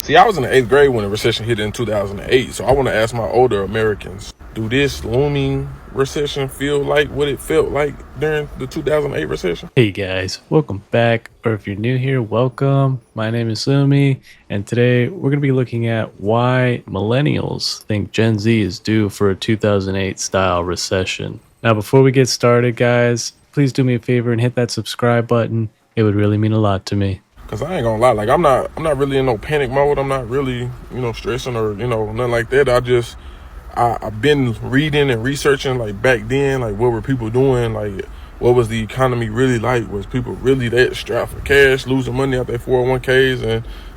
See, I was in the 8th grade when the recession hit in 2008, so I want to ask my older Americans, do this looming recession feel like what it felt like during the 2008 recession? Hey guys, welcome back, or if you're new here, welcome. My name is Sumi, and today we're going to be looking at why millennials think Gen Z is due for a 2008 style recession. Now, before we get started, guys, please do me a favor and hit that subscribe button. It would really mean a lot to me. Cause I ain't gonna lie, like I'm not really in no panic mode. I'm not really, stressing or nothing like that. I've been reading and researching like back then, like what were people doing, like what was the economy really like? Was people really that strapped for cash, losing money out their 401ks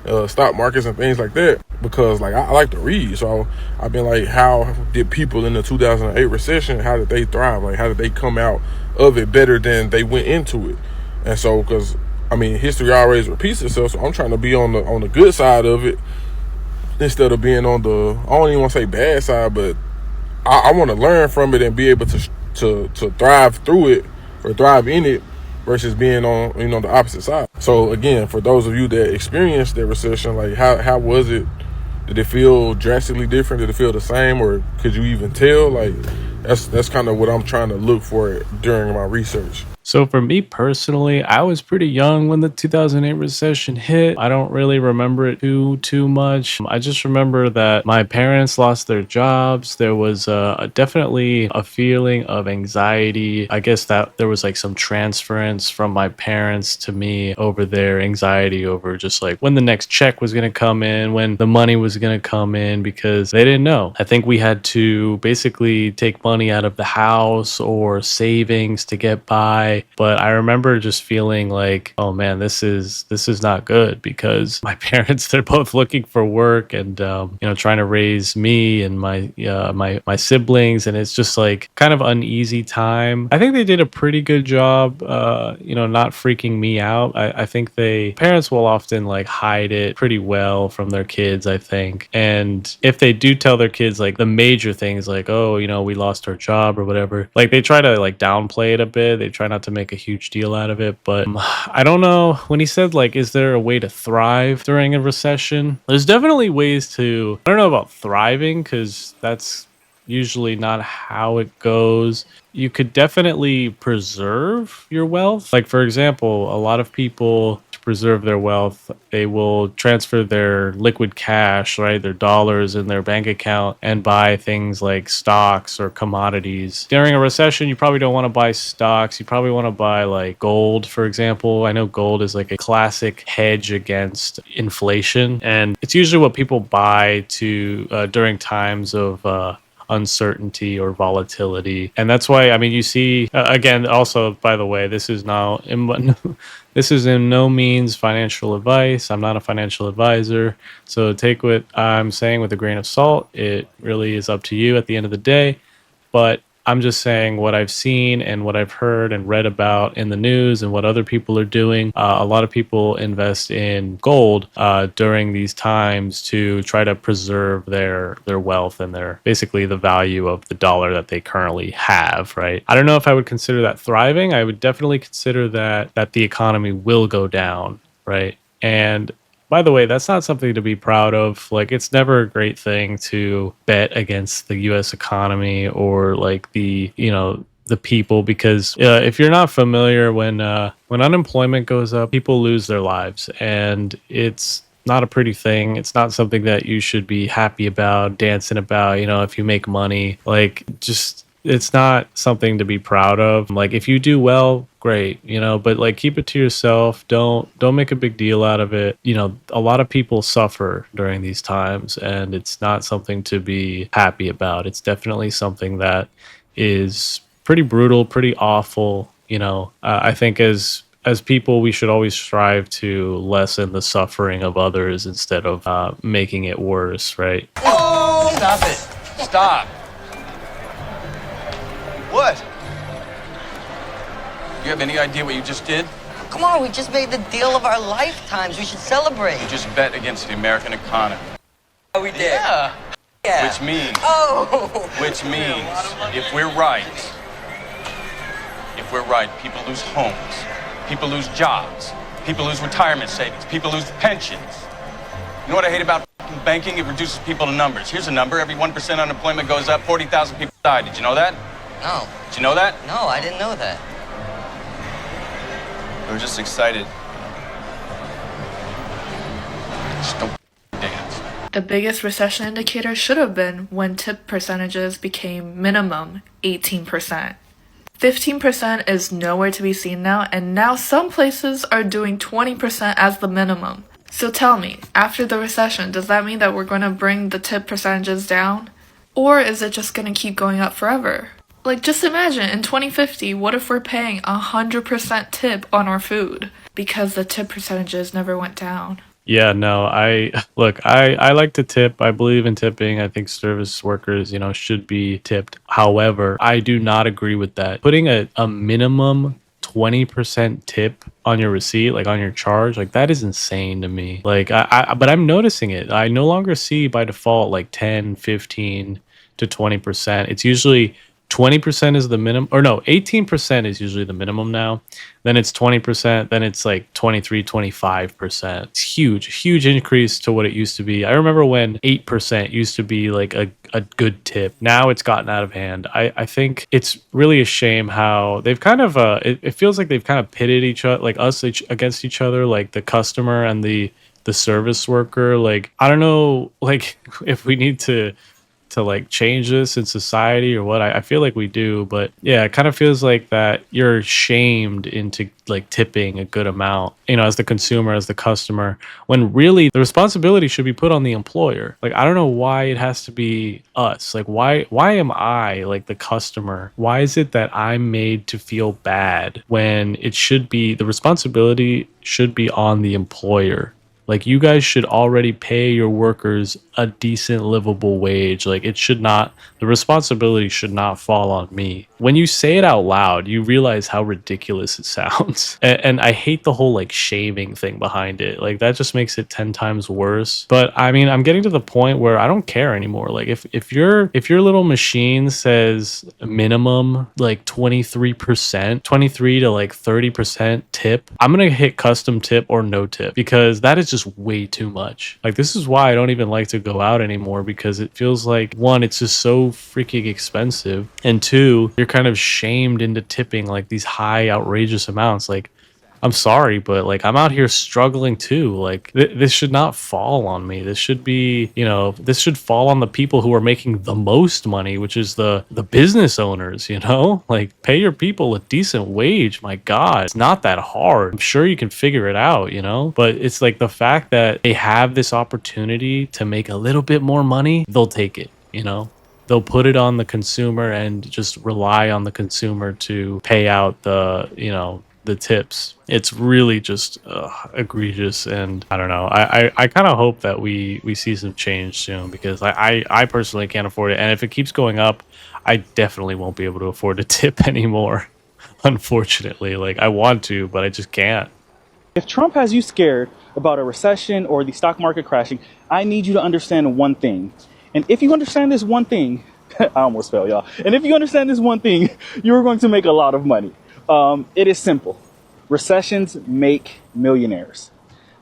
and stock markets and things like that? Because like I like to read, so I've been like, how did people in the 2008 recession? How did they thrive? Like how did they come out of it better than they went into it? And so, because I mean, history always repeats itself, so I'm trying to be on the good side of it instead of being on the, I don't even want to say bad side, but I want to learn from it and be able to thrive through it or thrive in it versus being on the opposite side. So again, for those of you that experienced that recession, like how was it? Did it feel drastically different? Did it feel the same, or could you even tell? Like that's kind of what I'm trying to look for during my research. So for me personally, I was pretty young when the 2008 recession hit. I don't really remember it too much. I just remember that my parents lost their jobs. There was definitely a feeling of anxiety. I guess that there was like some transference from my parents to me over their anxiety over just like when the next check was going to come in, when the money was going to come in, because they didn't know. I think we had to basically take money out of the house or savings to get by. But I remember just feeling like, oh man, this is not good, because my parents, they're both looking for work and trying to raise me and my siblings, and it's just like kind of uneasy time. I think they did a pretty good job not freaking me out. I think parents will often like hide it pretty well from their kids, I think. And if they do tell their kids like the major things, like, oh, we lost our job or whatever, like they try to like downplay it a bit. They try not to make a huge deal out of it. But I don't know, when he said like, is there a way to thrive during a recession? There's definitely ways to, I don't know about thriving, because that's usually not how it goes. You could definitely preserve your wealth. Like, for example, a lot of people, to preserve their wealth, they will transfer their liquid cash, right, their dollars in their bank account, and buy things like stocks or commodities. During a recession, you probably don't want to buy stocks. You probably want to buy like gold, for example. I know gold is like a classic hedge against inflation, and it's usually what people buy to during times of uncertainty or volatility. And that's why, I mean, you see, again, also, by the way, this is in no means financial advice. I'm not a financial advisor, so take what I'm saying with a grain of salt. It really is up to you at the end of the day. But I'm just saying what I've seen and what I've heard and read about in the news and what other people are doing. A lot of people invest in gold during these times to try to preserve their wealth and their basically the value of the dollar that they currently have, right? I don't know if I would consider that thriving. I would definitely consider that the economy will go down, right? And by the way, that's not something to be proud of. Like, it's never a great thing to bet against the U.S. economy or like the people, because if you're not familiar, when unemployment goes up, people lose their lives, and it's not a pretty thing. It's not something that you should be happy about, dancing about. If you make money, like, just, it's not something to be proud of. Like, if you do well, great, but like, keep it to yourself. Don't make a big deal out of it. A lot of people suffer during these times, and it's not something to be happy about. It's definitely something that is pretty brutal, pretty awful. I think as people, we should always strive to lessen the suffering of others instead of making it worse, right? Oh, stop it. Stop. What? You have any idea what you just did? Come on, we just made the deal of our lifetimes. We should celebrate. You just bet against the American economy. Oh, we did? Yeah. Yeah. Which means if we're right, people lose homes, people lose jobs, people lose retirement savings, people lose pensions. know what I hate about fucking banking? It reduces people to numbers. Here's a number. Every 1% unemployment goes up, 40,000 people die. Did you know that? No. Did you know that? No, I didn't know that. We were just excited. Just don't dance. The biggest recession indicator should have been when tip percentages became minimum 18%. 15% is nowhere to be seen now, and now some places are doing 20% as the minimum. So tell me, after the recession, does that mean that we're going to bring the tip percentages down? Or is it just going to keep going up forever? Like, just imagine, in 2050, what if we're paying 100% tip on our food? Because the tip percentages never went down. Yeah, no, I like to tip. I believe in tipping. I think service workers, should be tipped. However, I do not agree with that. Putting a minimum 20% tip on your receipt, like on your charge, like that is insane to me. Like but I'm noticing it. I no longer see by default like 10, 15 to 20%. It's usually 20% is the minimum, or no, 18% is usually the minimum now. Then it's 20%, then it's like 23, 25%. It's huge increase to what it used to be. I remember when 8% used to be like a good tip. Now it's gotten out of hand. I think it's really a shame how they've kind of, it feels like they've kind of pitted each other, like us against each other, like the customer and the service worker. Like, I don't know, like if we need to like change this in society or what. I feel like we do, but yeah, it kind of feels like that you're shamed into like tipping a good amount, as the consumer, as the customer, when really the responsibility should be put on the employer. Like, I don't know why it has to be us. Like, why am I like the customer? Why is it that I'm made to feel bad when it should be, the responsibility should be on the employer? Like, you guys should already pay your workers a decent livable wage. Like, the responsibility should not fall on me. When you say it out loud, you realize how ridiculous it sounds. And I hate the whole like shaming thing behind it. Like, that just makes it 10 times worse. But I mean, I'm getting to the point where I don't care anymore. Like, if your little machine says minimum like 23%, 23 to like 30% tip, I'm going to hit custom tip or no tip, because that is just way too much. Like, this is why I don't even like to go out anymore, because it feels like, one, it's just so freaking expensive, and two, you're kind of shamed into tipping like these high outrageous amounts. Like, I'm sorry, but like, I'm out here struggling too. Like, this should not fall on me. This should be, this should fall on the people who are making the most money, which is the business owners, like, pay your people a decent wage. My God, it's not that hard. I'm sure you can figure it out, but it's like the fact that they have this opportunity to make a little bit more money, they'll take it, They'll put it on the consumer and just rely on the consumer to pay out the tips. It's really just egregious, and I don't know. I kind of hope that we see some change soon, because I personally can't afford it, and if it keeps going up, I definitely won't be able to afford to tip anymore. Unfortunately, like, I want to, but I just can't. If Trump has you scared about a recession or the stock market crashing, I need you to understand one thing. And if you understand this one thing, I almost fell, y'all. And if you understand this one thing, you're going to make a lot of money. It is simple. Recessions make millionaires.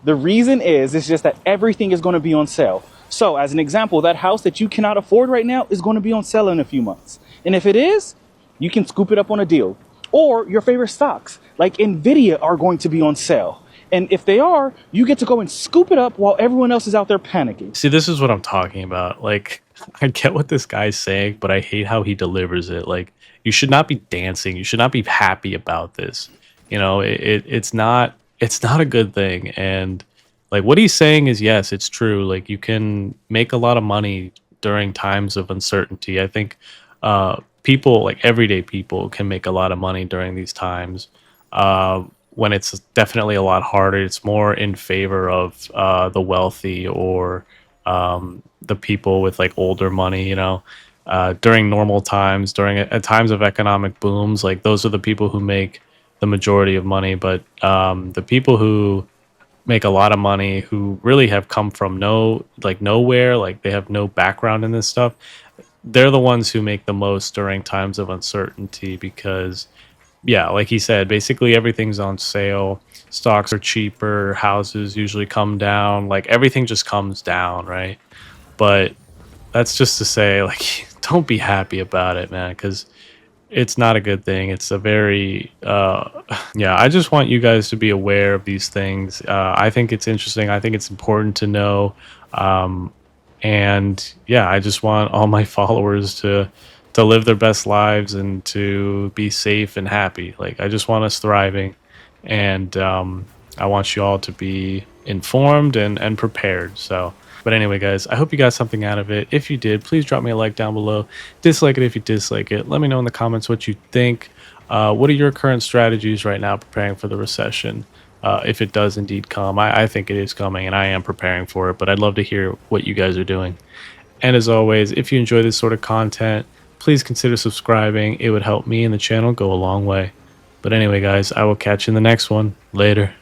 The reason is, it's just that everything is going to be on sale. So as an example, that house that you cannot afford right now is going to be on sale in a few months. And if it is, you can scoop it up on a deal. Or your favorite stocks like Nvidia are going to be on sale. And if they are, you get to go and scoop it up while everyone else is out there panicking. See, this is what I'm talking about. Like, I get what this guy's saying, but I hate how he delivers it. Like, you should not be dancing. You should not be happy about this. It's not a good thing. And like, what he's saying is, yes, it's true. Like, you can make a lot of money during times of uncertainty. I think people, like everyday people, can make a lot of money during these times. When it's definitely a lot harder, it's more in favor of the wealthy or the people with like older money, during normal times, during at times of economic booms, like those are the people who make the majority of money. But the people who make a lot of money, who really have come from nowhere, like they have no background in this stuff, they're the ones who make the most during times of uncertainty, because yeah, like he said, basically everything's on sale. Stocks are cheaper, houses usually come down, like everything just comes down, right? But that's just to say, like, don't be happy about it, man, because it's not a good thing. It's a very, yeah, I just want you guys to be aware of these things. I think it's interesting. I think it's important to know. Um, and yeah, I just want all my followers to live their best lives and to be safe and happy. Like, I just want us thriving, and I want you all to be informed and prepared. So, but anyway, guys, I hope you got something out of it. If you did, please drop me a like down below. Dislike it if you dislike it. Let me know in the comments what you think. What are your current strategies right now preparing for the recession? If it does indeed come, I think it is coming, and I am preparing for it, but I'd love to hear what you guys are doing. And as always, if you enjoy this sort of content, please consider subscribing. It would help me and the channel go a long way. But anyway, guys, I will catch you in the next one. Later.